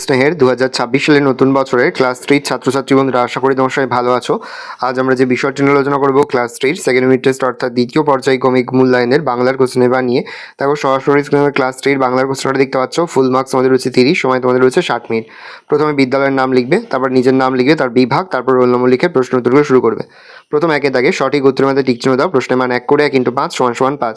স্নেহের 2026 সালের নতুন বছরের ক্লাস 3 ছাত্রছাত্রী বন্ধুরা, আশা করি তোমার সবাই ভালো আছো। আজ আমরা যে বিষয়টি নিয়ে আলোচনা করব ক্লাস 3 সেকেন্ড ইউনিট টেস্ট অর্থাৎ দ্বিতীয় পর্যায়ক্রমিক মূল্যায়নের বাংলার কোশ্চেন পেপার নিয়ে। তারপর সরাসরি স্ক্রিনে ক্লাস 3 বাংলার কোশ্চেনটা দেখতে পাচ্ছ। ফুল মার্কস আমাদের রয়েছে 30, সময় তোমাদের রয়েছে 60 মিনিট। প্রথমে বিদ্যালয়ের নাম লিখবে, তারপর নিজের নাম লিখবে, তার বিভাগ, তারপর রোল নম্বর লিখে প্রশ্ন উত্তরগুলো শুরু করবে। প্রথম একে দাগে সঠিক উত্তরের মধ্যে টিক চিহ্ন দাও। প্রশ্নের মান 1 করে 1 × 5 = 5।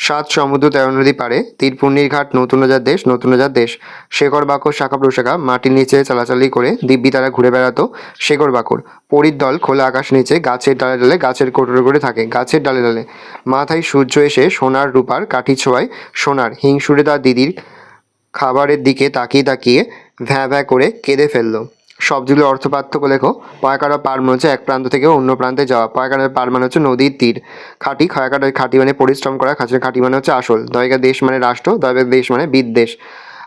7 সমুদ্র 13 নদী পারে, তীরপুণ্যির ঘাট নতুন রাজার দেশ, নতুন রাজার দেশ। শেখর বাকর শাখা প্রশাখা মাটির নিচে চালাচালি করে দিব্যি তারা ঘুরে বেড়াতো শেখর বাকর। পরীর দল খোলা আকাশ নিচে গাছের ডালে ডালে গাছের কোটরে করে থাকে গাছের ডালে ডালে। মাথায় সূর্য এসে সোনার রূপার কাঠি ছোঁয়ায় সোনার। হিংসুরে তার দিদির খাবারের দিকে তাকিয়ে তাকিয়ে ভ্যাঁ ভ্যাঁ করে কেঁদে ফেললো। সবগুলো অর্থ পার্থক্য লেখো। পয়াকাটা পার মানে হচ্ছে এক প্রান্ত থেকে অন্য প্রান্তে যাওয়া। পয়াকাটার পার মানে হচ্ছে নদীর তীর। খাঁটি, খয়াকাটার খাঁটি মানে পরিশ্রম করা, খাঁচের খাঁটি মানে হচ্ছে আসল। দয়কা দেশ মানে রাষ্ট্র, দয়কা দেশ মানে বিদ্বেষ।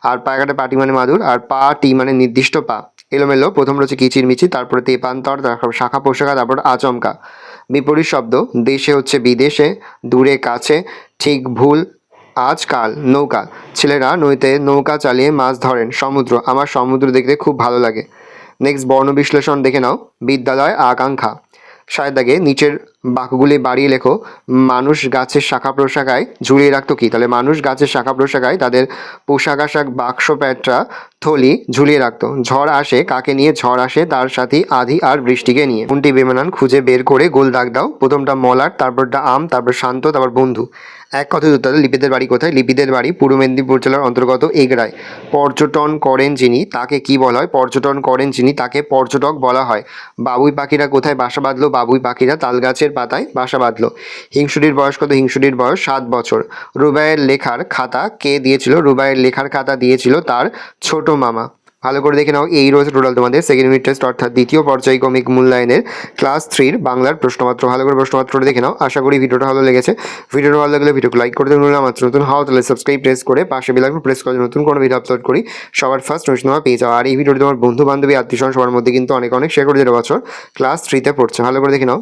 আর পায়াকাটা পাটি মানে মাদুর, আর পা টি মানে নির্দিষ্ট পা। এলোমেলো, প্রথম রয়েছে কিচির মিচির, তারপরে তেপান্তর, তারপর শাখা পোশাখা, তারপর আচমকা। বিপরীত শব্দ, দেশে হচ্ছে বিদেশে, দূরে কাছে, ঠিক ভুল আজকাল। নৌকা, ছেলেরা নদীতে নৌকা চালিয়ে মাছ ধরেন। সমুদ্র, আমার সমুদ্র দেখতে খুব ভালো লাগে। নেক্সট বর্ণ বিশ্লেষণ দেখে নাও। বিদ্যালয় আকাঙ্ক্ষা। সায়ের দাগে নিচের বাক্যগুলি বাড়িয়ে লেখো। মানুষ গাছের শাখা প্রশাখায় ঝুলিয়ে রাখতো কি? তাহলে মানুষ গাছের শাখা প্রশাখায় তাদের পোশাক আশাক বাক্স প্যাটরা থলি ঝুলিয়ে রাখতো। ঝড় আসে কাকে নিয়ে? ঝড় আসে তার সাথী আধি আর বৃষ্টিকে নিয়ে। কোনটি বেমানান খুঁজে বের করে গোল দাগ দাও। প্রথমটা মলার, তারপরটা আম, তারপর শান্ত, তারপর বন্ধু। এক কথায় উত্তর দাও। লিপিদের বাড়ি কোথায়? লিপিদের বাড়ি পূর্ব মেদিনীপুর জেলার অন্তর্গত এগরায়। পর্যটন করেন যিনি তাকে কি বলা হয়? পর্যটন করেন যিনি তাকে পর্যটক বলা হয়। বাবুই পাখিরা কোথায় বাসা বাঁধলো? বাবুই পাখিরা তালগাছের পাতায় বাসা বাঁধলো। হিংসুটির বয়স কত? হিংসুটির বয়স 7 বছর। রুবাইয়ের লেখার খাতা কে দিয়েছিল? রুবাইয়ের লেখার খাতা দিয়েছিল তার ছোট মামা। ভালো করে দেখে নাও। এই রয়েছে টোটাল তোমাদের সেকেন্ড ইউনিট টেস্ট অর্থাৎ দ্বিতীয় পর্যায়ক্রমিক মূল্যায়নের ক্লাস 3 বাংলার প্রশ্নপত্র। ভালো করে প্রশ্নপত্রটা দেখে নাও। আশা করি ভিডিওটা ভালো লেগেছে। ভিডিওটা ভালো লাগলে ভিডিওকে লাইক করতে ভুলো না। আমার নতুন হও তাহলে সাবস্ক্রাইব প্রেস করে পাশে বেল আইকন প্রেস করে নতুন কোনো ভিডিও আপলোড করি সবার ফার্স্ট নোটিফিকেশন পেয়ে যাও। আর এই ভিডিওটি তোমার বন্ধু বান্ধবী আত্মীয় সবার মধ্যে কিন্তু অনেক শেয়ার করে দিতে বছর ক্লাস 3-তে পড়ছে। ভালো করে দেখে নাও।